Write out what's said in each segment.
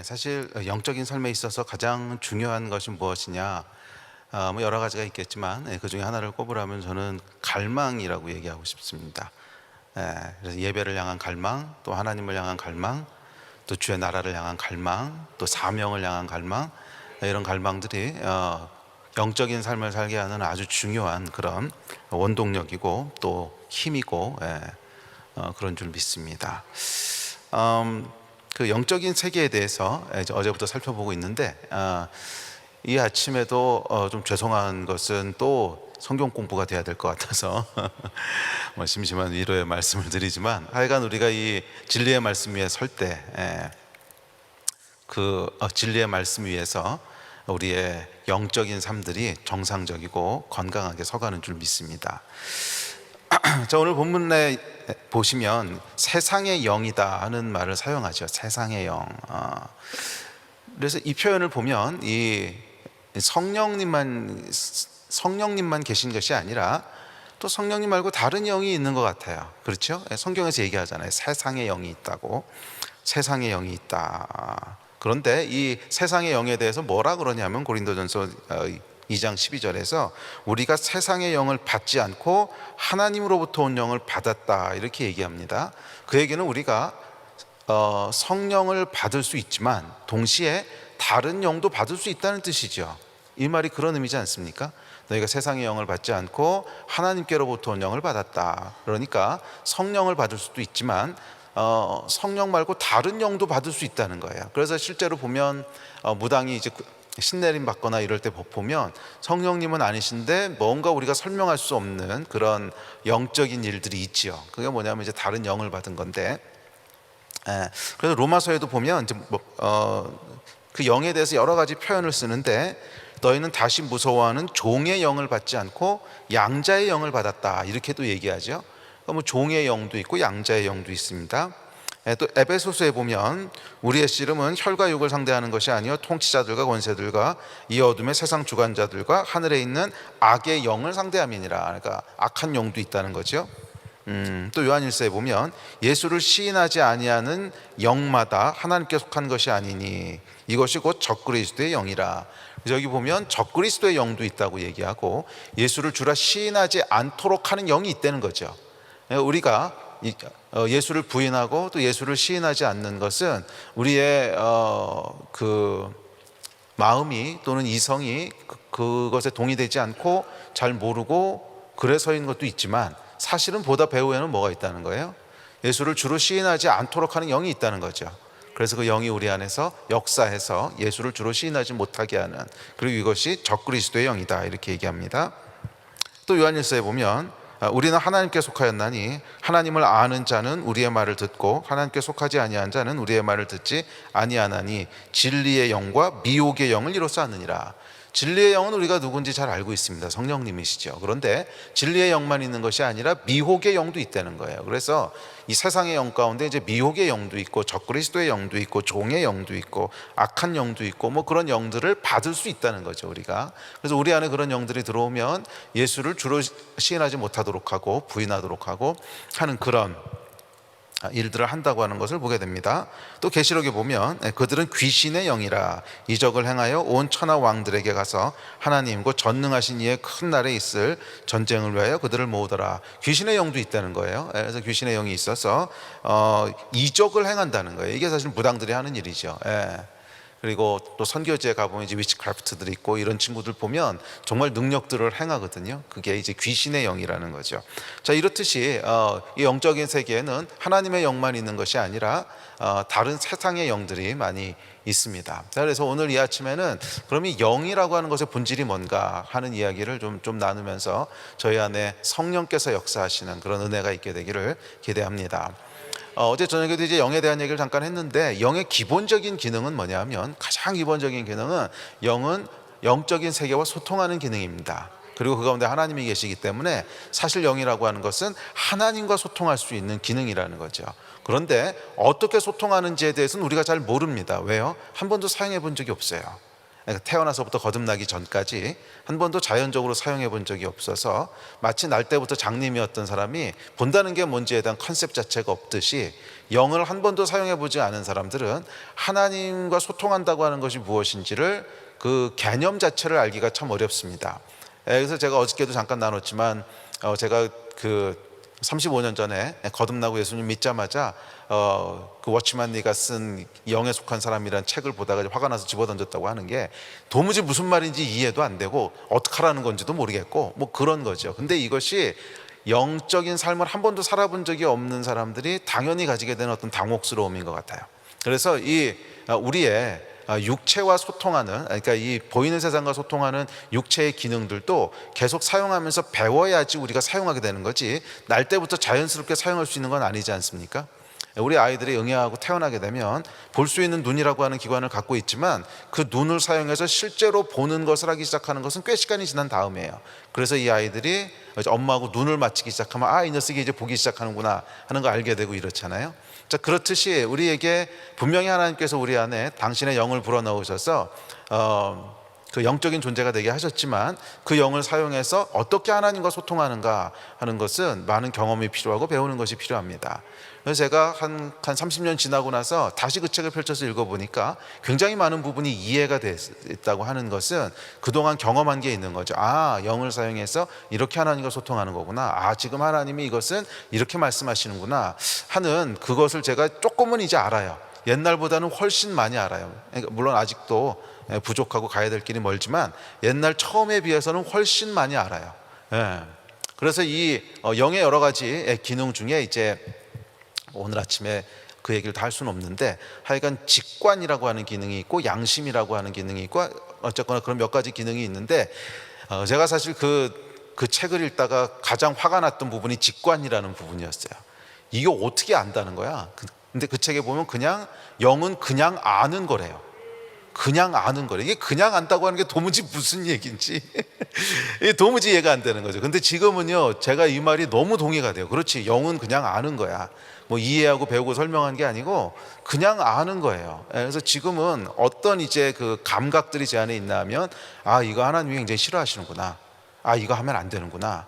사실 영적인 삶에 있어서 가장 중요한 것이 무엇이냐? 뭐 여러 가지가 있겠지만 그 중에 하나를 꼽으라면 저는 갈망이라고 얘기하고 싶습니다. 그래서 예배를 향한 갈망, 또 하나님을 향한 갈망, 또 주의 나라를 향한 갈망, 또 사명을 향한 갈망, 이런 갈망들이 영적인 삶을 살게 하는 아주 중요한 그런 원동력이고 또 힘이고 그런 줄 믿습니다. 그 영적인 세계에 대해서 어제부터 살펴보고 있는데 이 아침에도 좀 죄송한 것은 또 성경 공부가 돼야 될 것 같아서 뭐 심심한 위로의 말씀을 드리지만, 하여간 우리가 이 진리의 말씀 위에 설 때 진리의 말씀 위에서 우리의 영적인 삶들이 정상적이고 건강하게 서가는 줄 믿습니다. 자, 오늘 본문에 보시면 세상의 영이다 하는 말을 사용하죠. 세상의 영. 그래서 이 표현을 보면 이 성령님만 계신 것이 아니라 또 성령님 말고 다른 영이 있는 것 같아요. 그렇죠? 성경에서 얘기하잖아요. 세상의 영이 있다고. 세상의 영이 있다. 그런데 이 세상의 영에 대해서 뭐라 그러냐면 고린도전서 2장 12절에서 우리가 세상의 영을 받지 않고 하나님으로부터 온 영을 받았다, 이렇게 얘기합니다. 그 얘기는 우리가 성령을 받을 수 있지만 동시에 다른 영도 받을 수 있다는 뜻이죠. 이 말이 그런 의미지 않습니까? 너희가 세상의 영을 받지 않고 하나님께로부터 온 영을 받았다. 그러니까 성령을 받을 수도 있지만 성령 말고 다른 영도 받을 수 있다는 거예요. 그래서 실제로 보면 무당이 이제 신내림 받거나 이럴 때 보면 성령님은 아니신데 뭔가 우리가 설명할 수 없는 그런 영적인 일들이 있지요. 그게 뭐냐면 이제 다른 영을 받은 건데, 그래서 로마서에도 보면 이제 그 영에 대해서 여러 가지 표현을 쓰는데, 너희는 다시 무서워하는 종의 영을 받지 않고 양자의 영을 받았다, 이렇게도 얘기하죠. 뭐 종의 영도 있고 양자의 영도 있습니다. 또 에베소서에 보면 우리의 씨름은 혈과 육을 상대하는 것이 아니요 통치자들과 권세들과 이 어둠의 세상 주관자들과 하늘에 있는 악의 영을 상대함이니라. 그러니까 악한 영도 있다는 거죠. 또 요한일서에 보면 예수를 시인하지 아니하는 영마다 하나님께 속한 것이 아니니 이것이 곧 적그리스도의 영이라. 여기 보면 적그리스도의 영도 있다고 얘기하고 예수를 주라 시인하지 않도록 하는 영이 있다는 거죠. 우리가 예수를 부인하고 또 예수를 시인하지 않는 것은 우리의 그 마음이 또는 이성이 그것에 동의되지 않고 잘 모르고 그래서인 것도 있지만, 사실은 보다 배후에는 뭐가 있다는 거예요? 예수를 주로 시인하지 않도록 하는 영이 있다는 거죠. 그래서 그 영이 우리 안에서 역사해서 예수를 주로 시인하지 못하게 하는, 그리고 이것이 적그리스도의 영이다, 이렇게 얘기합니다. 또 요한일서에 보면 우리는 하나님께 속하였나니 하나님을 아는 자는 우리의 말을 듣고 하나님께 속하지 아니한 자는 우리의 말을 듣지 아니하나니 진리의 영과 미혹의 영을 이로써 아느니라. 진리의 영은 우리가 누군지 잘 알고 있습니다. 성령님이시죠. 그런데 진리의 영만 있는 것이 아니라 미혹의 영도 있다는 거예요. 그래서 이 세상의 영 가운데 이제 미혹의 영도 있고 적그리스도의 영도 있고 종의 영도 있고 악한 영도 있고 뭐 그런 영들을 받을 수 있다는 거죠, 우리가. 그래서 우리 안에 그런 영들이 들어오면 예수를 주로 시인하지 못하도록 하고 부인하도록 하고 하는 그런 일들을 한다고 하는 것을 보게 됩니다. 또 계시록에 보면 그들은 귀신의 영이라 이적을 행하여 온 천하 왕들에게 가서 하나님 곧 전능하신 이의 큰 날에 있을 전쟁을 위하여 그들을 모으더라. 귀신의 영도 있다는 거예요. 그래서 귀신의 영이 있어서 이적을 행한다는 거예요. 이게 사실 무당들이 하는 일이죠. 그리고 또 선교지에 가보면 이제 위치크래프트들이 있고 이런 친구들 보면 정말 능력들을 행하거든요. 그게 이제 귀신의 영이라는 거죠. 자, 이렇듯이 이 영적인 세계에는 하나님의 영만 있는 것이 아니라 다른 세상의 영들이 많이 있습니다. 그래서 오늘 이 아침에는 그럼 이 영이라고 하는 것의 본질이 뭔가 하는 이야기를 좀 나누면서 저희 안에 성령께서 역사하시는 그런 은혜가 있게 되기를 기대합니다. 어제 저녁에도 이제 영에 대한 얘기를 잠깐 했는데, 영의 기본적인 기능은 뭐냐면, 가장 기본적인 기능은 영은 영적인 세계와 소통하는 기능입니다. 그리고 그 가운데 하나님이 계시기 때문에 사실 영이라고 하는 것은 하나님과 소통할 수 있는 기능이라는 거죠. 그런데 어떻게 소통하는지에 대해서는 우리가 잘 모릅니다. 왜요? 한 번도 사용해 본 적이 없어요. 그러니까 태어나서부터 거듭나기 전까지 한 번도 자연적으로 사용해 본 적이 없어서 마치 날 때부터 장님이었던 사람이 본다는 게 뭔지에 대한 컨셉 자체가 없듯이 영을 한 번도 사용해 보지 않은 사람들은 하나님과 소통한다고 하는 것이 무엇인지를 그 개념 자체를 알기가 참 어렵습니다. 그래서 제가 어저께도 잠깐 나눴지만 제가 그 35년 전에 거듭나고 예수님 믿자마자 그 워치만 리가 쓴 영에 속한 사람이라는 책을 보다가 화가 나서 집어던졌다고 하는 게 도무지 무슨 말인지 이해도 안 되고 어떡하라는 건지도 모르겠고 뭐 그런 거죠. 근데 이것이 영적인 삶을 한 번도 살아본 적이 없는 사람들이 당연히 가지게 되는 어떤 당혹스러움인 것 같아요. 그래서 이 우리의 육체와 소통하는, 그러니까 이 보이는 세상과 소통하는 육체의 기능들도 계속 사용하면서 배워야지 우리가 사용하게 되는 거지 날 때부터 자연스럽게 사용할 수 있는 건 아니지 않습니까? 우리 아이들이 응애하고 태어나게 되면 볼 수 있는 눈이라고 하는 기관을 갖고 있지만 그 눈을 사용해서 실제로 보는 것을 하기 시작하는 것은 꽤 시간이 지난 다음이에요. 그래서 이 아이들이 엄마하고 눈을 맞추기 시작하면 이 녀석이 이제 보기 시작하는구나 하는 거 알게 되고 이렇잖아요. 자, 그렇듯이 우리에게 분명히 하나님께서 우리 안에 당신의 영을 불어넣으셔서 그 영적인 존재가 되게 하셨지만 그 영을 사용해서 어떻게 하나님과 소통하는가 하는 것은 많은 경험이 필요하고 배우는 것이 필요합니다. 그래서 제가 한 30년 지나고 나서 다시 그 책을 펼쳐서 읽어보니까 굉장히 많은 부분이 이해가 됐다고 하는 것은 그동안 경험한 게 있는 거죠. 영을 사용해서 이렇게 하나님과 소통하는 거구나. 지금 하나님이 이것은 이렇게 말씀하시는구나 하는 그것을 제가 조금은 이제 알아요. 옛날보다는 훨씬 많이 알아요. 그러니까 물론 아직도 부족하고 가야 될 길이 멀지만 옛날 처음에 비해서는 훨씬 많이 알아요. 그래서 이 영의 여러 가지 기능 중에 이제 오늘 아침에 그 얘기를 다 할 수는 없는데 하여간 직관이라고 하는 기능이 있고 양심이라고 하는 기능이 있고 어쨌거나 그런 몇 가지 기능이 있는데 제가 사실 그 책을 읽다가 가장 화가 났던 부분이 직관이라는 부분이었어요. 이게 어떻게 안다는 거야? 근데 그 책에 보면 그냥 영은 그냥 아는 거래요. 그냥 아는 거래. 이게 그냥 안다고 하는 게 도무지 무슨 얘기인지 이게 도무지 이해가 안 되는 거죠. 근데 지금은요 제가 이 말이 너무 동의가 돼요. 그렇지, 영은 그냥 아는 거야. 뭐 이해하고 배우고 설명한 게 아니고 그냥 아는 거예요. 그래서 지금은 어떤 이제 그 감각들이 제 안에 있나 하면 이거 하나님이 굉장히 싫어하시는구나. 이거 하면 안 되는구나.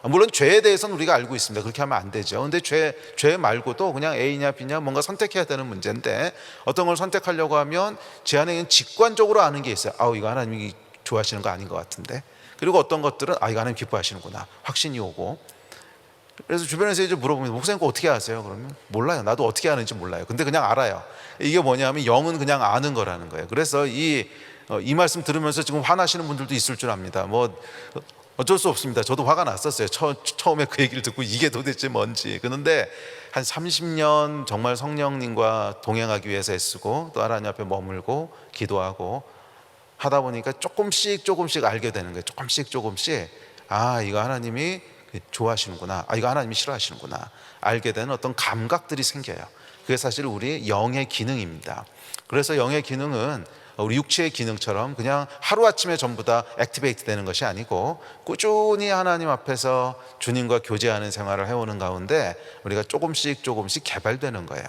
물론 죄에 대해서는 우리가 알고 있습니다. 그렇게 하면 안 되죠. 근데 죄 말고도 그냥 A냐 B냐 뭔가 선택해야 되는 문제인데 어떤 걸 선택하려고 하면 제 안에 직관적으로 아는 게 있어요. 이거 하나님이 좋아하시는 거 아닌 것 같은데. 그리고 어떤 것들은 이거 하나님 기뻐하시는구나. 확신이 오고. 그래서 주변에서 이제 물어보면 목사님 그거 어떻게 아세요? 그러면 몰라요. 나도 어떻게 아는지 몰라요. 근데 그냥 알아요. 이게 뭐냐면 영은 그냥 아는 거라는 거예요. 그래서 이 말씀 들으면서 지금 화나시는 분들도 있을 줄 압니다. 뭐 어쩔 수 없습니다. 저도 화가 났었어요. 처음에 그 얘기를 듣고 이게 도대체 뭔지. 그런데 한 30년 정말 성령님과 동행하기 위해서 애쓰고 또 하나님 앞에 머물고 기도하고 하다 보니까 조금씩 알게 되는 거예요. 조금씩 이거 하나님이 좋아하시는구나. 이거 하나님이 싫어하시는구나. 알게 되는 어떤 감각들이 생겨요. 그게 사실 우리 영의 기능입니다. 그래서 영의 기능은 우리 육체의 기능처럼 그냥 하루아침에 전부 다 액티베이트 되는 것이 아니고 꾸준히 하나님 앞에서 주님과 교제하는 생활을 해오는 가운데 우리가 조금씩 개발되는 거예요.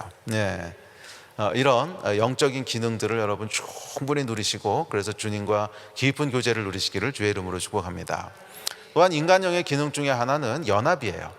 이런 영적인 기능들을 여러분 충분히 누리시고 그래서 주님과 깊은 교제를 누리시기를 주의 이름으로 축복합니다. 또한 인간영의 기능 중에 하나는 연합이에요.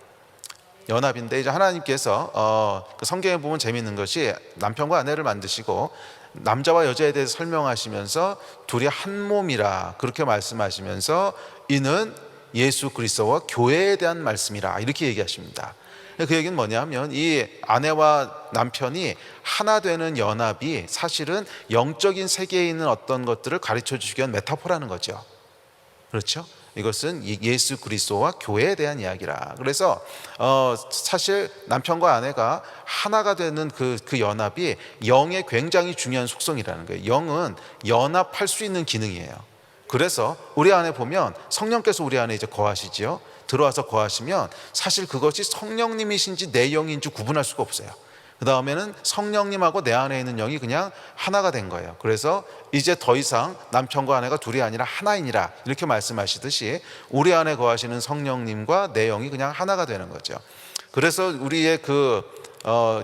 연합인데 이제 하나님께서 그 성경에 보면 재미있는 것이 남편과 아내를 만드시고 남자와 여자에 대해서 설명하시면서 둘이 한 몸이라 그렇게 말씀하시면서 이는 예수 그리스도와 교회에 대한 말씀이라 이렇게 얘기하십니다. 그 얘기는 뭐냐면 이 아내와 남편이 하나 되는 연합이 사실은 영적인 세계에 있는 어떤 것들을 가르쳐 주시기 위한 메타포라는 거죠. 그렇죠? 이것은 예수 그리스도와 교회에 대한 이야기라. 그래서 사실 남편과 아내가 하나가 되는 그 연합이 영의 굉장히 중요한 속성이라는 거예요. 영은 연합할 수 있는 기능이에요. 그래서 우리 안에 보면 성령께서 우리 안에 이제 거하시지요. 들어와서 거하시면 사실 그것이 성령님이신지 내 영인지 구분할 수가 없어요. 그 다음에는 성령님하고 내 안에 있는 영이 그냥 하나가 된 거예요. 그래서 이제 더 이상 남편과 아내가 둘이 아니라 하나이니라 이렇게 말씀하시듯이 우리 안에 거하시는 성령님과 내 영이 그냥 하나가 되는 거죠. 그래서 우리의 그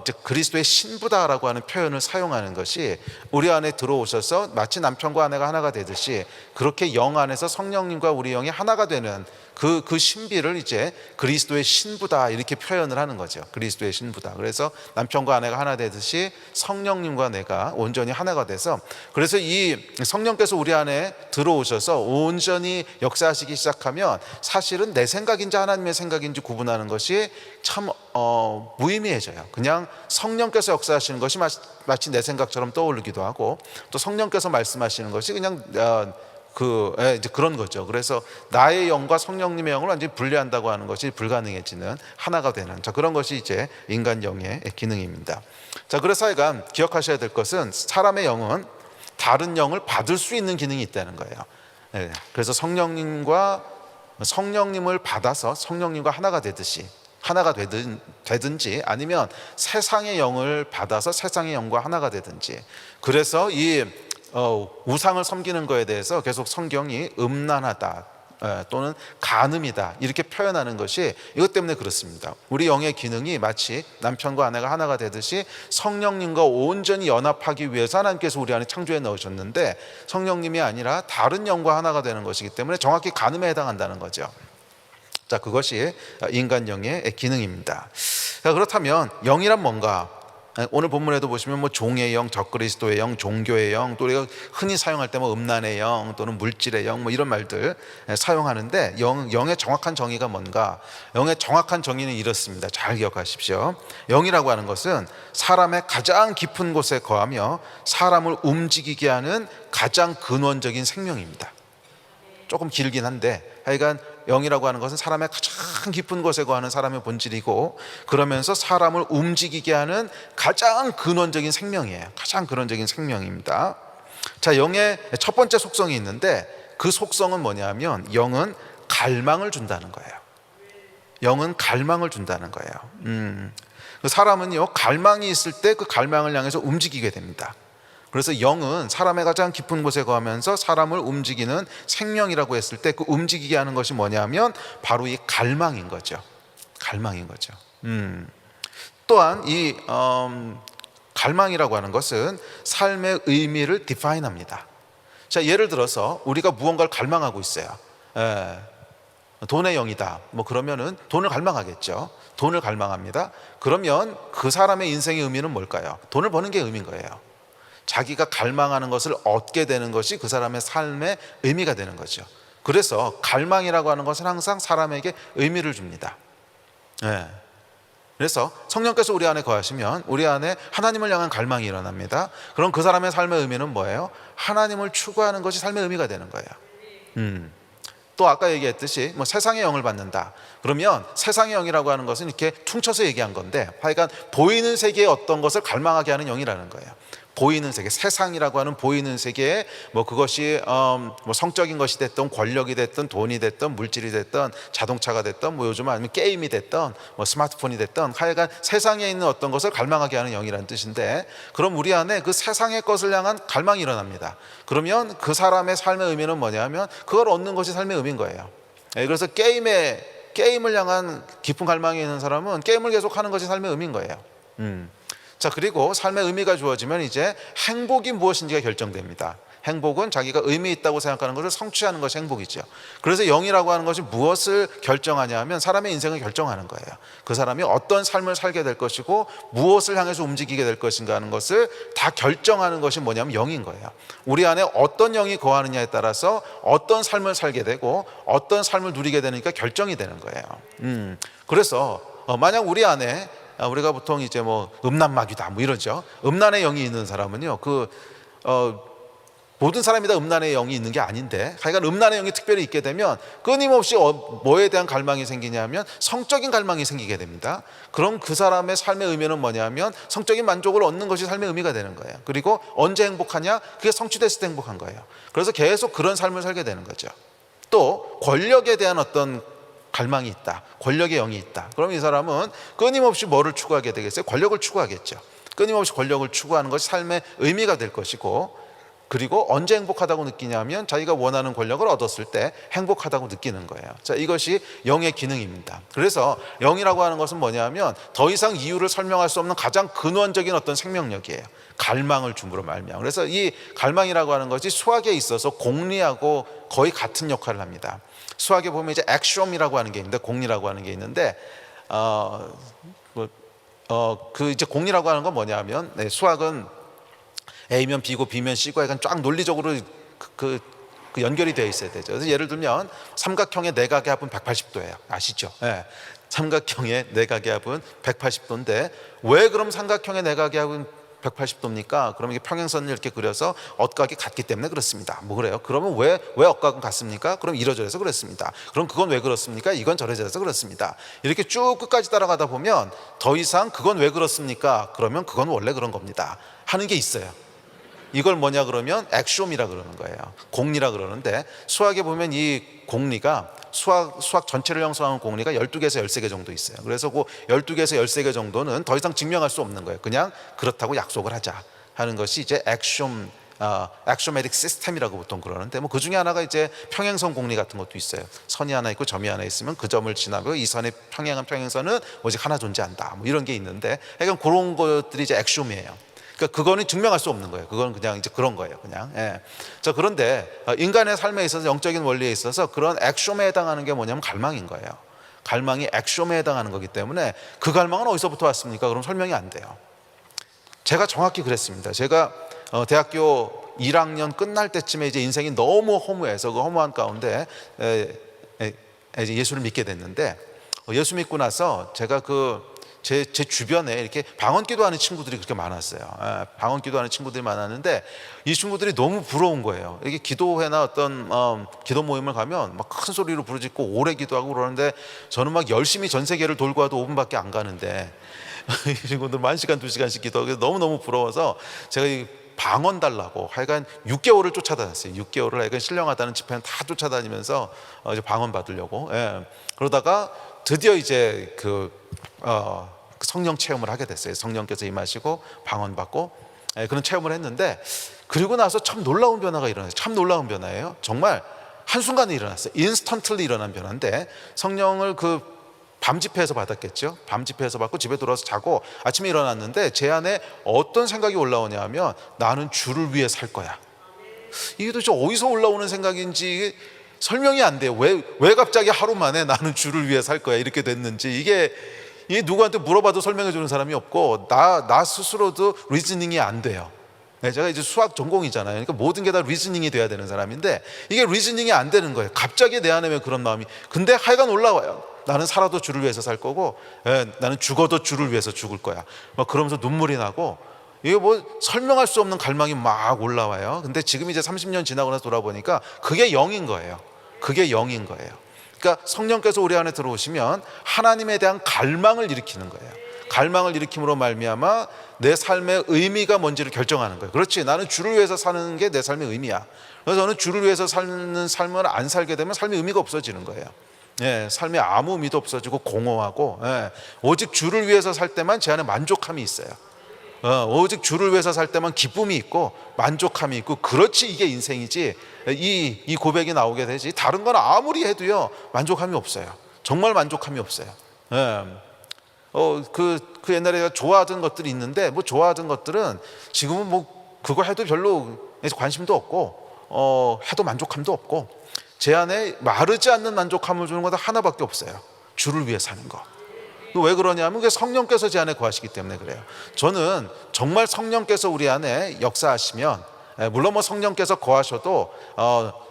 즉 그리스도의 신부다라고 하는 표현을 사용하는 것이 우리 안에 들어오셔서 마치 남편과 아내가 하나가 되듯이 그렇게 영 안에서 성령님과 우리 영이 하나가 되는 그 신비를 이제 그리스도의 신부다 이렇게 표현을 하는 거죠. 그리스도의 신부다. 그래서 남편과 아내가 하나 되듯이 성령님과 내가 온전히 하나가 돼서, 그래서 이 성령께서 우리 안에 들어오셔서 온전히 역사하시기 시작하면 사실은 내 생각인지 하나님의 생각인지 구분하는 것이 참 무의미해져요. 그냥 성령께서 역사하시는 것이 마치 내 생각처럼 떠오르기도 하고, 또 성령께서 말씀하시는 것이 그냥 이제 그런 거죠. 그래서 나의 영과 성령님의 영을 완전히 분리한다고 하는 것이 불가능해지는, 하나가 되는, 그런 것이 이제 인간 영의 기능입니다. 그래서 하여간 기억하셔야 될 것은 사람의 영은 다른 영을 받을 수 있는 기능이 있다는 거예요. 그래서 성령님을 받아서 성령님과 하나가 되듯이, 하나가 되든지 아니면 세상의 영을 받아서 세상의 영과 하나가 되든지, 그래서 이 우상을 섬기는 거에 대해서 계속 성경이 음란하다 또는 간음이다 이렇게 표현하는 것이 이것 때문에 그렇습니다. 우리 영의 기능이 마치 남편과 아내가 하나가 되듯이 성령님과 온전히 연합하기 위해서 하나님께서 우리 안에 창조해 넣으셨는데, 성령님이 아니라 다른 영과 하나가 되는 것이기 때문에 정확히 간음에 해당한다는 거죠. 그것이 인간 영의 기능입니다. 그렇다면 영이란 뭔가? 오늘 본문에도 보시면 종의 영, 적그리스도의 영, 종교의 영, 또 우리가 흔히 사용할 때 음란의 영 또는 물질의 영 이런 말들 사용하는데, 영의 정확한 정의가 뭔가? 영의 정확한 정의는 이렇습니다. 잘 기억하십시오. 영이라고 하는 것은 사람의 가장 깊은 곳에 거하며 사람을 움직이게 하는 가장 근원적인 생명입니다. 조금 길긴 한데 하여간 영이라고 하는 것은 사람의 가장 깊은 곳에 거하는 사람의 본질이고, 그러면서 사람을 움직이게 하는 가장 근원적인 생명이에요. 가장 근원적인 생명입니다. 영의 첫 번째 속성이 있는데, 그 속성은 뭐냐면 영은 갈망을 준다는 거예요. 영은 갈망을 준다는 거예요. 사람은요, 갈망이 있을 때 그 갈망을 향해서 움직이게 됩니다. 그래서 영은 사람의 가장 깊은 곳에 거하면서 사람을 움직이는 생명이라고 했을 때 그 움직이게 하는 것이 뭐냐면 바로 이 갈망인 거죠. 갈망인 거죠. 또한 이 갈망이라고 하는 것은 삶의 의미를 디파인합니다. 예를 들어서 우리가 무언가를 갈망하고 있어요. 돈의 영이다. 그러면은 돈을 갈망하겠죠. 돈을 갈망합니다. 그러면 그 사람의 인생의 의미는 뭘까요? 돈을 버는 게 의미인 거예요. 자기가 갈망하는 것을 얻게 되는 것이 그 사람의 삶의 의미가 되는 거죠. 그래서 갈망이라고 하는 것은 항상 사람에게 의미를 줍니다. 그래서 성령께서 우리 안에 거하시면 우리 안에 하나님을 향한 갈망이 일어납니다. 그럼 그 사람의 삶의 의미는 뭐예요? 하나님을 추구하는 것이 삶의 의미가 되는 거예요. 또 아까 얘기했듯이 세상의 영을 받는다. 그러면 세상의 영이라고 하는 것은 이렇게 퉁쳐서 얘기한 건데, 하여간 보이는 세계의 어떤 것을 갈망하게 하는 영이라는 거예요. 보이는 세계, 세상이라고 하는 보이는 세계에 그것이 성적인 것이 됐든 권력이 됐든 돈이 됐든 물질이 됐든 자동차가 됐든 요즘 아니면 게임이 됐든 스마트폰이 됐든 하여간 세상에 있는 어떤 것을 갈망하게 하는 영이라는 뜻인데, 그럼 우리 안에 그 세상의 것을 향한 갈망이 일어납니다. 그러면 그 사람의 삶의 의미는 뭐냐면 그걸 얻는 것이 삶의 의미인 거예요. 그래서 게임을 향한 깊은 갈망이 있는 사람은 게임을 계속하는 것이 삶의 의미인 거예요. 그리고 삶의 의미가 주어지면 이제 행복이 무엇인지가 결정됩니다. 행복은 자기가 의미 있다고 생각하는 것을 성취하는 것이 행복이죠. 그래서 영이라고 하는 것이 무엇을 결정하냐 하면 사람의 인생을 결정하는 거예요. 그 사람이 어떤 삶을 살게 될 것이고 무엇을 향해서 움직이게 될 것인가 하는 것을 다 결정하는 것이 뭐냐면 영인 거예요. 우리 안에 어떤 영이 거하느냐에 따라서 어떤 삶을 살게 되고 어떤 삶을 누리게 되니까 결정이 되는 거예요. 그래서 만약 우리 안에 우리가 보통 이제 음란마귀다 이러죠. 음란의 영이 있는 사람은요, 모든 사람이 다 음란의 영이 있는 게 아닌데, 하여간 음란의 영이 특별히 있게 되면 끊임없이 뭐에 대한 갈망이 생기냐면 성적인 갈망이 생기게 됩니다. 그럼 그 사람의 삶의 의미는 뭐냐면 성적인 만족을 얻는 것이 삶의 의미가 되는 거예요. 그리고 언제 행복하냐? 그게 성취됐을 때 행복한 거예요. 그래서 계속 그런 삶을 살게 되는 거죠. 또 권력에 대한 어떤 갈망이 있다, 권력의 영이 있다. 그럼 이 사람은 끊임없이 뭐를 추구하게 되겠어요? 권력을 추구하겠죠. 끊임없이 권력을 추구하는 것이 삶의 의미가 될 것이고, 그리고 언제 행복하다고 느끼냐면 자기가 원하는 권력을 얻었을 때 행복하다고 느끼는 거예요. 자, 이것이 영의 기능입니다. 그래서 영이라고 하는 것은 뭐냐면 더 이상 이유를 설명할 수 없는 가장 근원적인 어떤 생명력이에요. 갈망을 줌으로 말미암아. 그래서 이 갈망이라고 하는 것이 수학에 있어서 공리하고 거의 같은 역할을 합니다. 수학에 보면 이제 액시옴이라고 하는 게 있는데, 공리라고 하는 게 있는데, 그 이제 공리라고 하는 건 뭐냐면, 수학은 A면 B고 B면 C고 약간 쫙 논리적으로 그 연결이 되어 있어야 되죠. 그래서 예를 들면 삼각형의 내각의 합은 180도예요. 아시죠? 네. 삼각형의 내각의 합은 180도인데 왜 그럼 삼각형의 내각의 합은 180도입니까? 그러면 이게 평행선을 이렇게 그려서 엇각이 같기 때문에 그렇습니다. 뭐 그래요? 그러면 왜 엇각은 같습니까? 그럼 이러저러서 그렇습니다. 그럼 그건 왜 그렇습니까? 이건 저러저러서 그렇습니다. 이렇게 쭉 끝까지 따라가다 보면 더 이상 그건 왜 그렇습니까? 그러면 그건 원래 그런 겁니다 하는 게 있어요. 이걸 뭐냐 그러면 액시옴이라 그러는 거예요. 공리라 그러는데 수학에 보면 이 공리가 수학 전체를 형성하는 공리가 12개에서 13개 정도 있어요. 그래서 그 12개에서 13개 정도는 더 이상 증명할 수 없는 거예요. 그냥 그렇다고 약속을 하자 하는 것이 이제 액시오매틱 시스템이라고 보통 그러는데 뭐 그 중에 하나가 이제 평행선 공리 같은 것도 있어요. 선이 하나 있고 점이 하나 있으면 그 점을 지나고 이 선의 평행한 평행선은 오직 하나 존재한다. 뭐 이런 게 있는데 약간 그런 것들이 이제 액시옴이에요. 그러니까 그거는 증명할 수 없는 거예요. 그건 그냥 이제 그런 거예요. 그냥. 예. 자, 그런데 인간의 삶에 있어서 영적인 원리에 있어서 그런 액시옴에 해당하는 게 뭐냐면 갈망인 거예요. 갈망이 액시옴에 해당하는 거기 때문에 그 갈망은 어디서부터 왔습니까? 그럼 설명이 안 돼요. 제가 정확히 그랬습니다. 제가 대학교 1학년 끝날 때쯤에 이제 인생이 너무 허무해서 그 허무한 가운데 이제 예수를 믿게 됐는데 예수 믿고 나서 제가 제 주변에 이렇게 방언 기도하는 친구들이 그렇게 많았어요. 방언 기도하는 친구들이 많았는데 이 친구들이 너무 부러운 거예요. 이게 기도회나 어떤 기도 모임을 가면 막 큰 소리로 부르짖고 오래 기도하고 그러는데 저는 막 열심히 전 세계를 돌고 와도 5분밖에 안 가는데 이 친구들 1시간 2시간씩 기도하고 너무너무 부러워서 제가 이 방언 달라고 하여간 6개월을 쫓아다녔어요. 6개월을 하여간 신령하다는 집회는 다 쫓아다니면서 이제 방언 받으려고. 그러다가 드디어 이제 성령 체험을 하게 됐어요. 성령께서 임하시고 방언 받고 그런 체험을 했는데 그리고 나서 참 놀라운 변화가 일어났어요. 참 놀라운 변화예요. 정말 한순간에 일어났어요. 인스턴틀리 일어난 변화인데 성령을 밤 집회에서 받았겠죠. 밤 집회에서 받고 집에 돌아와서 자고 아침에 일어났는데 제 안에 어떤 생각이 올라오냐 하면 나는 주를 위해 살 거야. 이게 도대체 어디서 올라오는 생각인지 설명이 안 돼요. 왜 갑자기 하루 만에 나는 주를 위해 살 거야 이렇게 됐는지 이게 누구한테 물어봐도 설명해 주는 사람이 없고 나 스스로도 리즈닝이 안 돼요. 제가 이제 수학 전공이잖아요. 그러니까 모든 게 다 리즈닝이 돼야 되는 사람인데 이게 리즈닝이 안 되는 거예요. 갑자기 내 안에 왜 그런 마음이. 근데 하여간 올라와요. 나는 살아도 주를 위해서 살 거고 나는 죽어도 주를 위해서 죽을 거야. 막 그러면서 눈물이 나고 이게 뭐 설명할 수 없는 갈망이 막 올라와요. 근데 지금 이제 30년 지나고 나서 돌아보니까 그게 영인 거예요. 그게 영인 거예요. 그러니까 성령께서 우리 안에 들어오시면 하나님에 대한 갈망을 일으키는 거예요. 갈망을 일으킴으로 말미암아 내 삶의 의미가 뭔지를 결정하는 거예요. 그렇지, 나는 주를 위해서 사는 게 내 삶의 의미야. 그래서 저는 주를 위해서 사는 삶을 안 살게 되면 삶의 의미가 없어지는 거예요. 삶에 아무 의미도 없어지고 공허하고 오직 주를 위해서 살 때만 제 안에 만족함이 있어요. 오직 주를 위해서 살 때만 기쁨이 있고 만족함이 있고 그렇지 이게 인생이지 이 고백이 나오게 되지 다른 건 아무리 해도요 만족함이 없어요. 정말 만족함이 없어요. 그 옛날에 좋아하던 것들이 있는데 뭐 좋아하던 것들은 지금은 뭐 그거 해도 별로 관심도 없고 해도 만족함도 없고 제 안에 마르지 않는 만족함을 주는 것 하나밖에 없어요. 주를 위해 사는 거. 왜 그러냐면 성령께서 제 안에 거하시기 때문에 그래요. 저는 정말 성령께서 우리 안에 역사하시면 물론 뭐 성령께서 거하셔도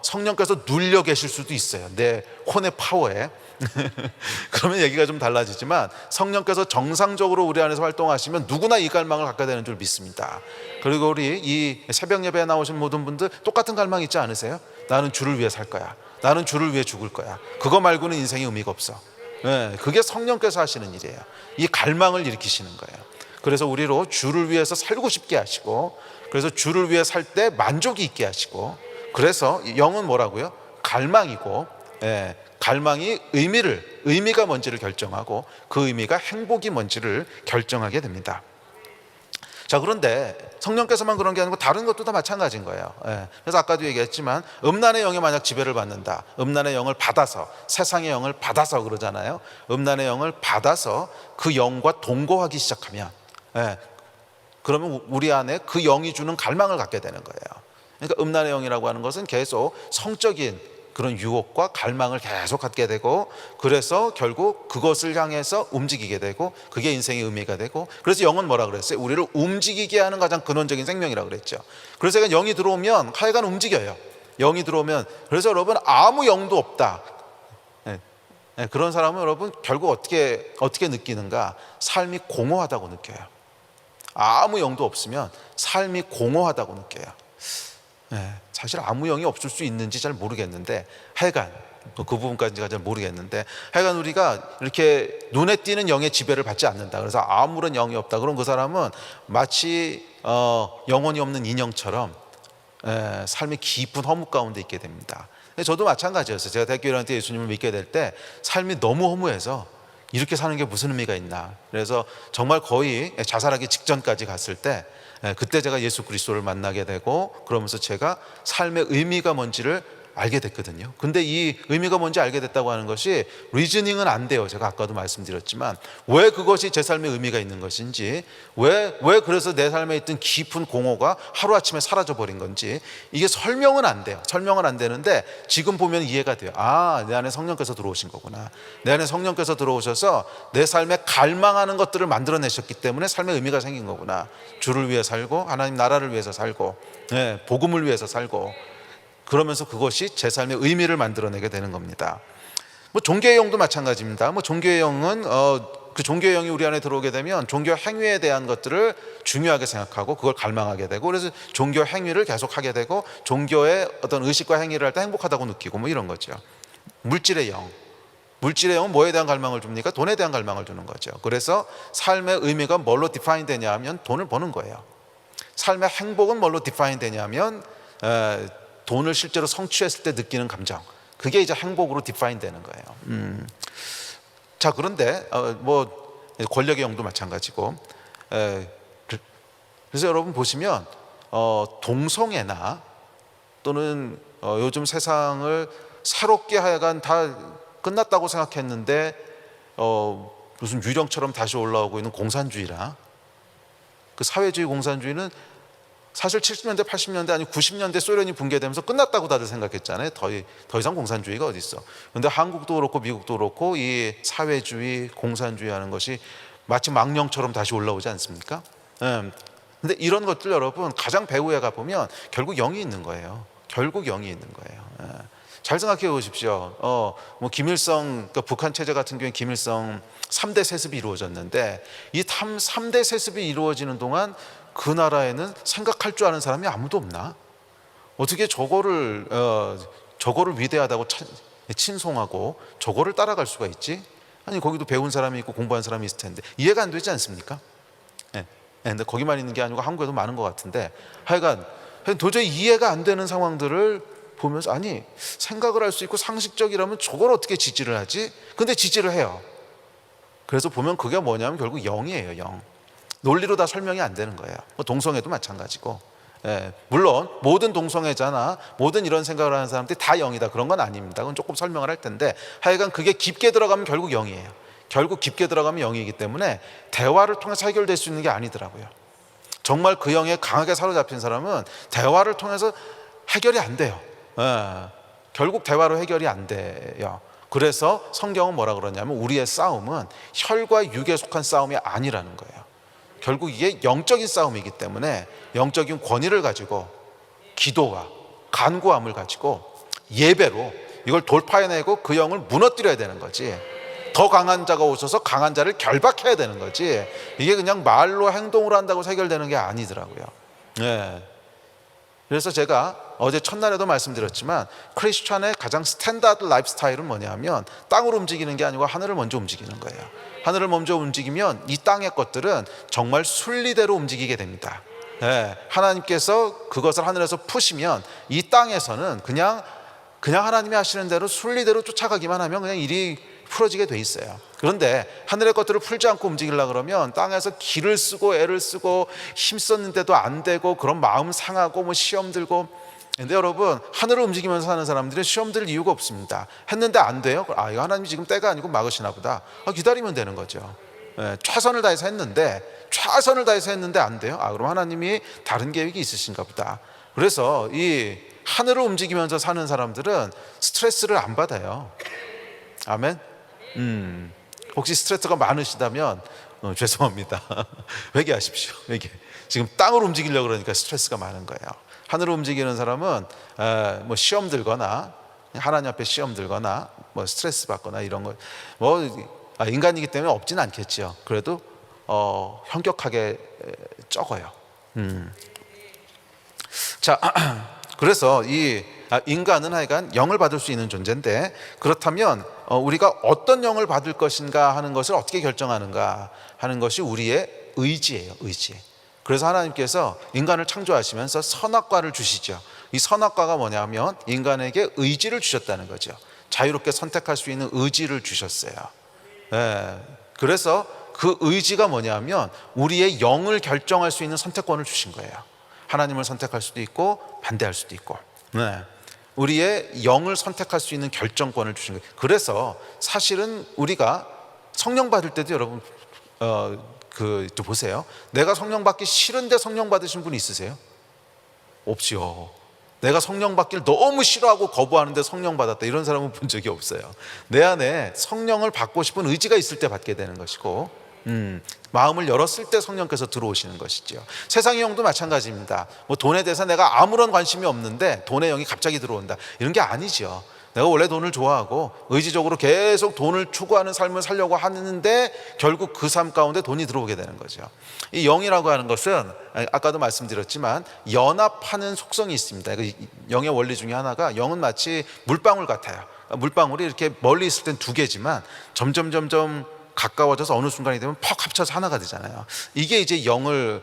성령께서 눌려 계실 수도 있어요. 내 혼의 파워에 그러면 얘기가 좀 달라지지만 성령께서 정상적으로 우리 안에서 활동하시면 누구나 이 갈망을 갖게 되는 줄 믿습니다. 그리고 우리 이 새벽 예배에 나오신 모든 분들 똑같은 갈망 있지 않으세요? 나는 주를 위해 살 거야. 나는 주를 위해 죽을 거야. 그거 말고는 인생에 의미가 없어. 그게 성령께서 하시는 일이에요. 이 갈망을 일으키시는 거예요. 그래서 우리로 주를 위해서 살고 싶게 하시고 그래서 주를 위해 살 때 만족이 있게 하시고 그래서 영은 뭐라고요? 갈망이고 갈망이 의미가 뭔지를 결정하고 그 의미가 행복이 뭔지를 결정하게 됩니다. 자, 그런데 성령께서만 그런 게 아니고 다른 것도 다 마찬가지인 거예요. 그래서 아까도 얘기했지만 음란의 영이 만약 지배를 받는다, 음란의 영을 받아서, 세상의 영을 받아서 그러잖아요. 음란의 영을 받아서 그 영과 동거하기 시작하면, 그러면 우리 안에 그 영이 주는 갈망을 갖게 되는 거예요. 그러니까 음란의 영이라고 하는 것은 계속 성적인 그런 유혹과 갈망을 계속 갖게 되고, 그래서 결국 그것을 향해서 움직이게 되고, 그게 인생의 의미가 되고, 그래서 영은 뭐라 그랬어요? 우리를 움직이게 하는 가장 근원적인 생명이라고 그랬죠. 그래서 영이 들어오면 하여간 움직여요. 영이 들어오면. 그래서 여러분, 아무 영도 없다, 그런 사람은 여러분 결국 어떻게 느끼는가? 삶이 공허하다고 느껴요. 아무 영도 없으면 삶이 공허하다고 느껴요. 사실 아무 영이 없을 수 있는지 잘 모르겠는데, 하여간 그 부분까지가 잘 모르겠는데, 하여간 우리가 이렇게 눈에 띄는 영의 지배를 받지 않는다, 그래서 아무런 영이 없다, 그럼 그 사람은 마치 영혼이 없는 인형처럼 삶의 깊은 허무 가운데 있게 됩니다. 저도 마찬가지였어요. 제가 대학교 1학년 때 예수님을 믿게 될 때 삶이 너무 허무해서 이렇게 사는 게 무슨 의미가 있나, 그래서 정말 거의 자살하기 직전까지 갔을 때, 그때 제가 예수 그리스도를 만나게 되고, 그러면서 제가 삶의 의미가 뭔지를 알게 됐거든요. 근데 이 의미가 뭔지 알게 됐다고 하는 것이 리즈닝은 안 돼요. 제가 아까도 말씀드렸지만 왜 그것이 제 삶의 의미가 있는 것인지, 왜 그래서 내 삶에 있던 깊은 공허가 하루아침에 사라져 버린 건지, 이게 설명은 안 돼요. 설명은 안 되는데 지금 보면 이해가 돼요. 아, 내 안에 성령께서 들어오신 거구나. 내 안에 성령께서 들어오셔서 내 삶에 갈망하는 것들을 만들어내셨기 때문에 삶의 의미가 생긴 거구나. 주를 위해 살고, 하나님 나라를 위해서 살고, 복음을 위해서 살고, 그러면서 그것이 제 삶의 의미를 만들어내게 되는 겁니다. 종교의 영도 마찬가지입니다. 종교의 영은 그 종교의 영이 우리 안에 들어오게 되면 종교 행위에 대한 것들을 중요하게 생각하고 그걸 갈망하게 되고, 그래서 종교 행위를 계속 하게 되고, 종교의 어떤 의식과 행위를 할 때 행복하다고 느끼고 이런 거죠. 물질의 영은 뭐에 대한 갈망을 줍니까? 돈에 대한 갈망을 주는 거죠. 그래서 삶의 의미가 뭘로 디파인 되냐 하면 돈을 버는 거예요. 삶의 행복은 뭘로 디파인 되냐 하면 돈을 실제로 성취했을 때 느끼는 감정, 그게 이제 행복으로 디파인 되는 거예요. 자, 그런데 권력의 영도 마찬가지고, 그래서 여러분 보시면 동성애나 또는 요즘 세상을 새롭게 하여간 다 끝났다고 생각했는데 무슨 유령처럼 다시 올라오고 있는 공산주의라, 그 사회주의 공산주의는 사실 70년대, 80년대 아니 90년대 소련이 붕괴되면서 끝났다고 다들 생각했잖아요. 더 이상 공산주의가 어디 있어. 그런데 한국도 그렇고 미국도 그렇고 이 사회주의, 공산주의 하는 것이 마치 망령처럼 다시 올라오지 않습니까? 근데 이런 것들 여러분 가장 배후에 가보면 결국 영이 있는 거예요. 결국 영이 있는 거예요. 잘 생각해 보십시오. 김일성, 그러니까 북한 체제 같은 경우에 김일성 3대 세습이 이루어졌는데, 이 3대 세습이 이루어지는 동안 그 나라에는 생각할 줄 아는 사람이 아무도 없나? 어떻게 저거를 위대하다고 친송하고 저거를 따라갈 수가 있지? 아니, 거기도 배운 사람이 있고 공부한 사람이 있을 텐데 이해가 안 되지 않습니까? 근데 거기만 있는 게 아니고 한국에도 많은 것 같은데, 하여간 도저히 이해가 안 되는 상황들을 보면서, 아니, 생각을 할 수 있고 상식적이라면 저걸 어떻게 지지를 하지? 근데 지지를 해요. 그래서 보면 그게 뭐냐면 결국 영이에요. 영. 논리로 다 설명이 안 되는 거예요. 동성애도 마찬가지고, 물론 모든 동성애자나 모든 이런 생각을 하는 사람들이 다 영이다, 그런 건 아닙니다. 그건 조금 설명을 할 텐데, 하여간 그게 깊게 들어가면 결국 영이에요. 결국 깊게 들어가면 영이기 때문에 대화를 통해서 해결될 수 있는 게 아니더라고요. 정말 그 영에 강하게 사로잡힌 사람은 대화를 통해서 해결이 안 돼요. 결국 대화로 해결이 안 돼요. 그래서 성경은 뭐라 그러냐면 우리의 싸움은 혈과 육에 속한 싸움이 아니라는 거예요. 결국 이게 영적인 싸움이기 때문에 영적인 권위를 가지고 기도와 간구함을 가지고 예배로 이걸 돌파해내고 그 영을 무너뜨려야 되는 거지, 더 강한 자가 오셔서 강한 자를 결박해야 되는 거지, 이게 그냥 말로 행동으로 한다고 해결되는 게 아니더라고요. 그래서 제가 어제 첫날에도 말씀드렸지만 크리스찬의 가장 스탠다드 라이프 스타일은 뭐냐면 땅을 움직이는 게 아니고 하늘을 먼저 움직이는 거예요. 하늘을 먼저 움직이면 이 땅의 것들은 정말 순리대로 움직이게 됩니다. 하나님께서 그것을 하늘에서 푸시면 이 땅에서는 그냥 하나님이 하시는 대로 순리대로 쫓아가기만 하면 그냥 일이 풀어지게 돼 있어요. 그런데 하늘의 것들을 풀지 않고 움직이려고 그러면 땅에서 기를 쓰고 애를 쓰고 힘썼는데도 안 되고, 그런 마음 상하고 뭐 시험 들고. 근데 여러분, 하늘을 움직이면서 사는 사람들은 시험 들 이유가 없습니다. 했는데 안 돼요? 아, 이거 하나님이 지금 때가 아니고 막으시나 보다. 기다리면 되는 거죠. 최선을 다해서 했는데 안 돼요? 아, 그럼 하나님이 다른 계획이 있으신가 보다. 그래서 이 하늘을 움직이면서 사는 사람들은 스트레스를 안 받아요. 아멘. 혹시 스트레스가 많으시다면 죄송합니다. 회개하십시오. 회개. 지금 땅을 움직이려고 그러니까 스트레스가 많은 거예요. 하늘을 움직이는 사람은 뭐 시험 들거나, 하나님 앞에 시험 들거나, 뭐 스트레스 받거나 이런 거, 인간이기 때문에 없진 않겠죠. 그래도 현격하게 적어요. 자, 그래서 이 인간은 하여간 영을 받을 수 있는 존재인데, 그렇다면 우리가 어떤 영을 받을 것인가 하는 것을 어떻게 결정하는가 하는 것이 우리의 의지예요. 의지. 그래서 하나님께서 인간을 창조하시면서 선악과를 주시죠. 이 선악과가 뭐냐면 인간에게 의지를 주셨다는 거죠. 자유롭게 선택할 수 있는 의지를 주셨어요. 그래서 그 의지가 뭐냐면 우리의 영을 결정할 수 있는 선택권을 주신 거예요. 하나님을 선택할 수도 있고 반대할 수도 있고, 우리의 영을 선택할 수 있는 결정권을 주신 거예요. 그래서 사실은 우리가 성령 받을 때도 여러분 좀 보세요. 내가 성령 받기 싫은데 성령 받으신 분 있으세요? 없지요. 내가 성령 받기를 너무 싫어하고 거부하는데 성령 받았다, 이런 사람은 본 적이 없어요. 내 안에 성령을 받고 싶은 의지가 있을 때 받게 되는 것이고, 마음을 열었을 때 성령께서 들어오시는 것이죠. 세상의 영도 마찬가지입니다. 뭐 돈에 대해서 내가 아무런 관심이 없는데 돈의 영이 갑자기 들어온다, 이런 게 아니죠. 내가 원래 돈을 좋아하고 의지적으로 계속 돈을 추구하는 삶을 살려고 하는데 결국 그 삶 가운데 돈이 들어오게 되는 거죠. 이 영이라고 하는 것은 아까도 말씀드렸지만 연합하는 속성이 있습니다. 영의 원리 중에 하나가, 영은 마치 물방울 같아요. 물방울이 이렇게 멀리 있을 땐 두 개지만 점점 가까워져서 어느 순간이 되면 퍽 합쳐서 하나가 되잖아요. 이게 이제 영을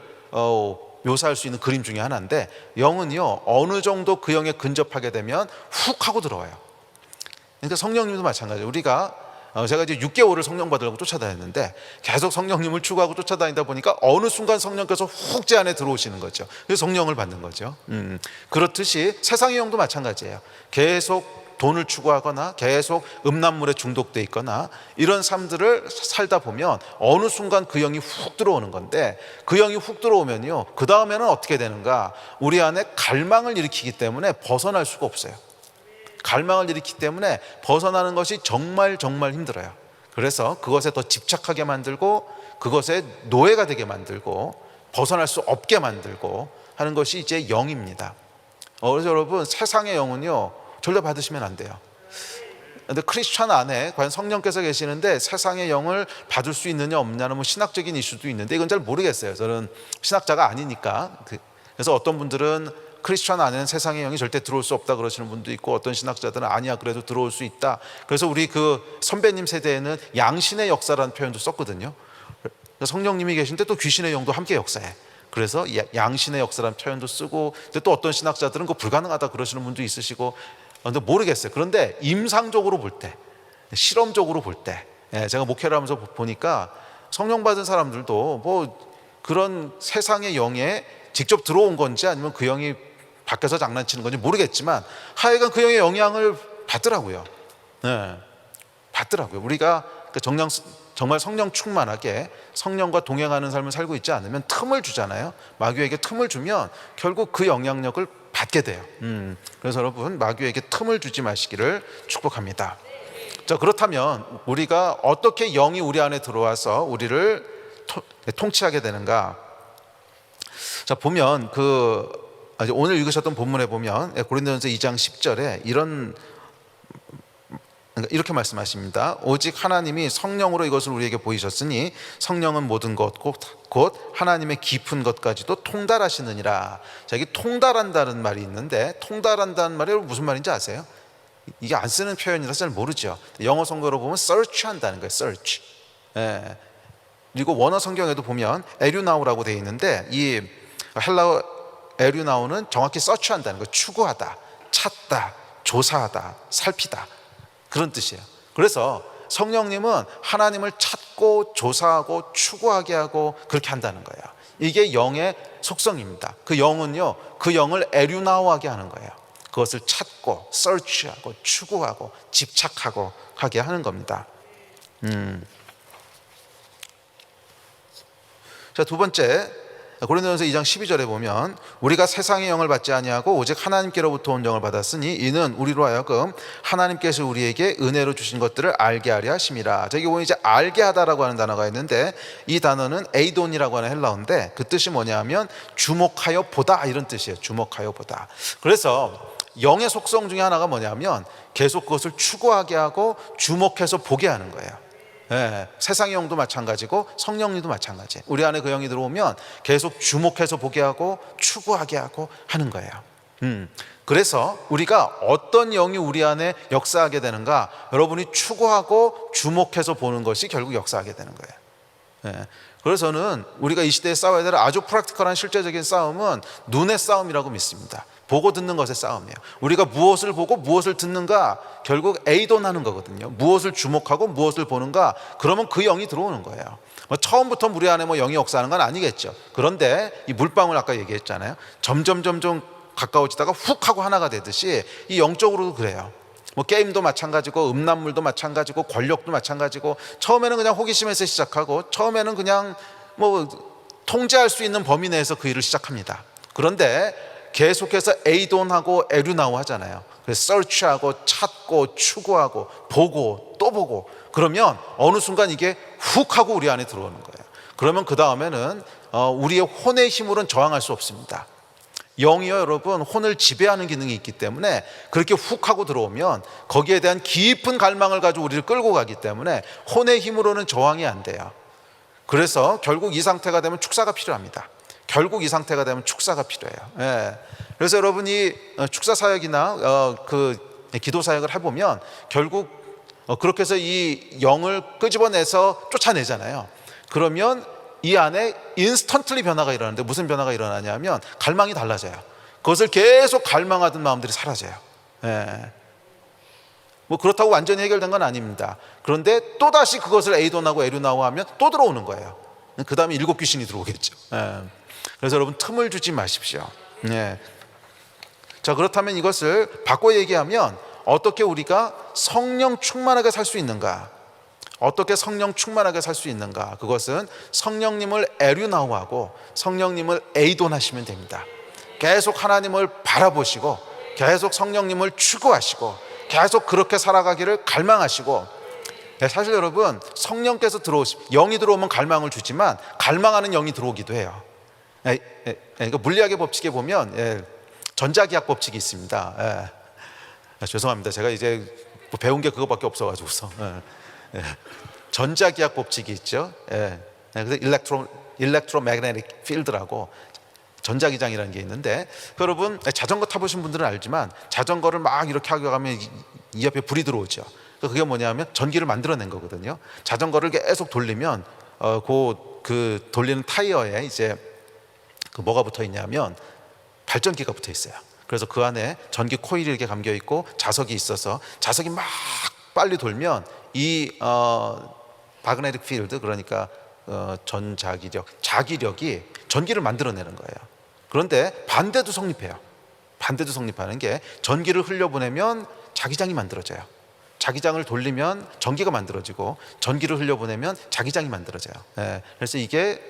묘사할 수 있는 그림 중에 하나인데, 영은요 어느 정도 그 영에 근접하게 되면 훅 하고 들어와요. 그러니까 성령님도 마찬가지예요. 제가 이제 6개월을 성령 받으려고 쫓아다녔는데 계속 성령님을 추구하고 쫓아다니다 보니까 어느 순간 성령께서 훅 제 안에 들어오시는 거죠. 그래서 성령을 받는 거죠. 그렇듯이 세상의 영도 마찬가지예요. 계속 돈을 추구하거나 계속 음란물에 중독돼 있거나 이런 삶들을 살다 보면 어느 순간 그 영이 훅 들어오는 건데, 그 영이 훅 들어오면요, 그 다음에는 어떻게 되는가? 우리 안에 갈망을 일으키기 때문에 벗어날 수가 없어요. 갈망을 일으키기 때문에 벗어나는 것이 정말 힘들어요. 그래서 그것에 더 집착하게 만들고, 그것에 노예가 되게 만들고, 벗어날 수 없게 만들고 하는 것이 이제 영입니다. 그래서 여러분, 세상의 영은요 절대 받으시면 안 돼요. 근데 크리스천 안에 과연 성령께서 계시는데 세상의 영을 받을 수 있느냐 없느냐는 뭐 신학적인 이슈도 있는데, 이건 잘 모르겠어요. 저는 신학자가 아니니까. 그래서 어떤 분들은 크리스천 안에는 세상의 영이 절대 들어올 수 없다 그러시는 분도 있고, 어떤 신학자들은 아니야, 그래도 들어올 수 있다. 그래서 우리 그 선배님 세대에는 양신의 역사라는 표현도 썼거든요. 성령님이 계신데 또 귀신의 영도 함께 역사해. 그래서 양신의 역사라는 표현도 쓰고, 근데 또 어떤 신학자들은 그거 불가능하다 그러시는 분도 있으시고, 근데 모르겠어요. 그런데 임상적으로 볼 때, 실험적으로 볼 때, 제가 목회를 하면서 보니까 성령 받은 사람들도 뭐 그런 세상의 영에 직접 들어온 건지 아니면 그 영이 밖에서 장난치는 건지 모르겠지만 하여간 그 영의 영향을 받더라고요. 받더라고요. 우리가 정말 성령 충만하게 성령과 동행하는 삶을 살고 있지 않으면 틈을 주잖아요. 마귀에게 틈을 주면 결국 그 영향력을 받게 돼요. 그래서 여러분, 마귀에게 틈을 주지 마시기를 축복합니다. 자, 그렇다면 우리가 어떻게 영이 우리 안에 들어와서 우리를 통치하게 되는가? 자, 보면 오늘 읽으셨던 본문에 보면 고린도전서 2장 10절에 이렇게 말씀하십니다. 오직 하나님이 성령으로 이것을 우리에게 보이셨으니 성령은 모든 것 곧 하나님의 깊은 것까지도 통달하시느니라. 자, 이게 통달한다는 말이 있는데, 통달한다는 말이 무슨 말인지 아세요? 이게 안 쓰는 표현이라서 잘 모르죠. 영어 성경으로 보면 search 한다는 거예요. search. 그리고 원어 성경에도 보면 에류나우라고 되어 있는데, 이 헬라어 에류나우는 정확히 서치한다는 거, 추구하다, 찾다, 조사하다, 살피다, 그런 뜻이에요. 그래서 성령님은 하나님을 찾고 조사하고 추구하게 하고 그렇게 한다는 거예요. 이게 영의 속성입니다. 그 영은요, 그 영을 에류나오하게 하는 거예요. 그것을 찾고 서치하고 추구하고 집착하고 하게 하는 겁니다. 자, 두 번째, 고린도전서 2장 12절에 보면 우리가 세상의 영을 받지 아니하고 오직 하나님께로부터 온 영을 받았으니 이는 우리로 하여금 하나님께서 우리에게 은혜로 주신 것들을 알게 하려 하심이라. 저기 보면 이제 알게 하다라고 하는 단어가 있는데, 이 단어는 에이돈이라고 하는 헬라어인데 그 뜻이 뭐냐면 주목하여 보다, 이런 뜻이에요. 주목하여 보다. 그래서 영의 속성 중에 하나가 뭐냐면 계속 그것을 추구하게 하고 주목해서 보게 하는 거예요. 예, 세상의 영도 마찬가지고 성령님도 마찬가지. 우리 안에 그 영이 들어오면 계속 주목해서 보게 하고 추구하게 하고 하는 거예요. 그래서 우리가 어떤 영이 우리 안에 역사하게 되는가, 여러분이 추구하고 주목해서 보는 것이 결국 역사하게 되는 거예요. 예, 그래서 저는 우리가 이 시대에 싸워야 될 아주 프랙티컬한 실제적인 싸움은 눈의 싸움이라고 믿습니다. 보고 듣는 것의 싸움이에요. 우리가 무엇을 보고 무엇을 듣는가, 결국 에이돈하는 거거든요. 무엇을 주목하고 무엇을 보는가, 그러면 그 영이 들어오는 거예요. 처음부터 우리 안에 영이 역사하는 건 아니겠죠. 그런데 이 물방울 아까 얘기했잖아요. 점점 가까워지다가 훅 하고 하나가 되듯이 이 영적으로도 그래요. 게임도 마찬가지고 음란물도 마찬가지고 권력도 마찬가지고, 처음에는 그냥 호기심에서 시작하고 처음에는 그냥 통제할 수 있는 범위 내에서 그 일을 시작합니다. 그런데 계속해서 에이돈하고 에류나오 하잖아요. 그래서 서치하고 찾고 추구하고 보고 또 보고, 그러면 어느 순간 이게 훅 하고 우리 안에 들어오는 거예요. 그러면 그 다음에는 우리의 혼의 힘으로는 저항할 수 없습니다. 영이요, 여러분, 혼을 지배하는 기능이 있기 때문에 그렇게 훅 하고 들어오면 거기에 대한 깊은 갈망을 가지고 우리를 끌고 가기 때문에 혼의 힘으로는 저항이 안 돼요. 그래서 결국 이 상태가 되면 축사가 필요합니다. 결국 이 상태가 되면 축사가 필요해요. 예. 그래서 여러분이 축사 사역이나 그 기도 사역을 해보면 결국 그렇게 해서 이 영을 끄집어내서 쫓아내잖아요. 그러면 이 안에 인스턴트리 변화가 일어나는데, 무슨 변화가 일어나냐면 갈망이 달라져요. 그것을 계속 갈망하던 마음들이 사라져요. 예. 그렇다고 완전히 해결된 건 아닙니다. 그런데 또다시 그것을 에이돈하고 에류나오 하면 또 들어오는 거예요. 그 다음에 7 귀신이 들어오겠죠. 예. 그래서 여러분, 틈을 주지 마십시오. 예. 자, 그렇다면 이것을 바꿔 얘기하면 어떻게 우리가 성령 충만하게 살 수 있는가? 어떻게 성령 충만하게 살 수 있는가? 그것은 성령님을 에류나오하고 성령님을 에이돈하시면 됩니다. 계속 하나님을 바라보시고 계속 성령님을 추구하시고 계속 그렇게 살아가기를 갈망하시고, 사실 여러분, 성령께서 영이 들어오면 갈망을 주지만 갈망하는 영이 들어오기도 해요. 그러니까 물리학의 법칙에 보면 전자기학 법칙이 있습니다. 죄송합니다. 제가 이제 배운 게 그거밖에 없어가지고서. 전자기학 법칙이 있죠. 그래서 일렉트로매그네틱 필드라고 전자기장이라는 게 있는데, 여러분 자전거 타보신 분들은 알지만 자전거를 막 이렇게 하고 가면 이 옆에 불이 들어오죠. 그게 뭐냐면 전기를 만들어낸 거거든요. 자전거를 계속 돌리면 그 돌리는 타이어에 이제 그 뭐가 붙어 있냐면 발전기가 붙어 있어요. 그래서 그 안에 전기 코일이 이렇게 감겨 있고 자석이 있어서 자석이 막 빨리 돌면 이 마그네틱 필드, 그러니까 자기력이 전기를 만들어내는 거예요. 그런데 반대도 성립해요. 반대도 성립하는 게, 전기를 흘려보내면 자기장이 만들어져요. 자기장을 돌리면 전기가 만들어지고 전기를 흘려보내면 자기장이 만들어져요. 그래서 이게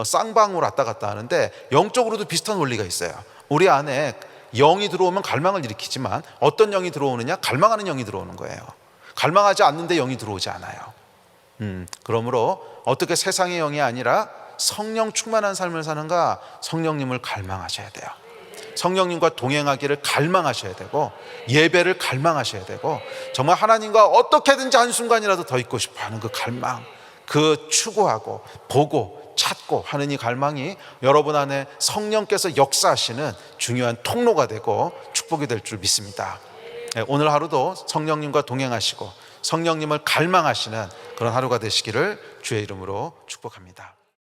쌍방으로 왔다 갔다 하는데 영적으로도 비슷한 원리가 있어요. 우리 안에 영이 들어오면 갈망을 일으키지만 어떤 영이 들어오느냐? 갈망하는 영이 들어오는 거예요. 갈망하지 않는데 영이 들어오지 않아요. 그러므로 어떻게 세상의 영이 아니라 성령 충만한 삶을 사는가? 성령님을 갈망하셔야 돼요. 성령님과 동행하기를 갈망하셔야 되고, 예배를 갈망하셔야 되고, 정말 하나님과 어떻게든지 한순간이라도 더 있고 싶어하는 그 갈망, 그 추구하고 보고 찾고 하는 이 갈망이 여러분 안에 성령께서 역사하시는 중요한 통로가 되고 축복이 될 줄 믿습니다. 오늘 하루도 성령님과 동행하시고 성령님을 갈망하시는 그런 하루가 되시기를 주의 이름으로 축복합니다.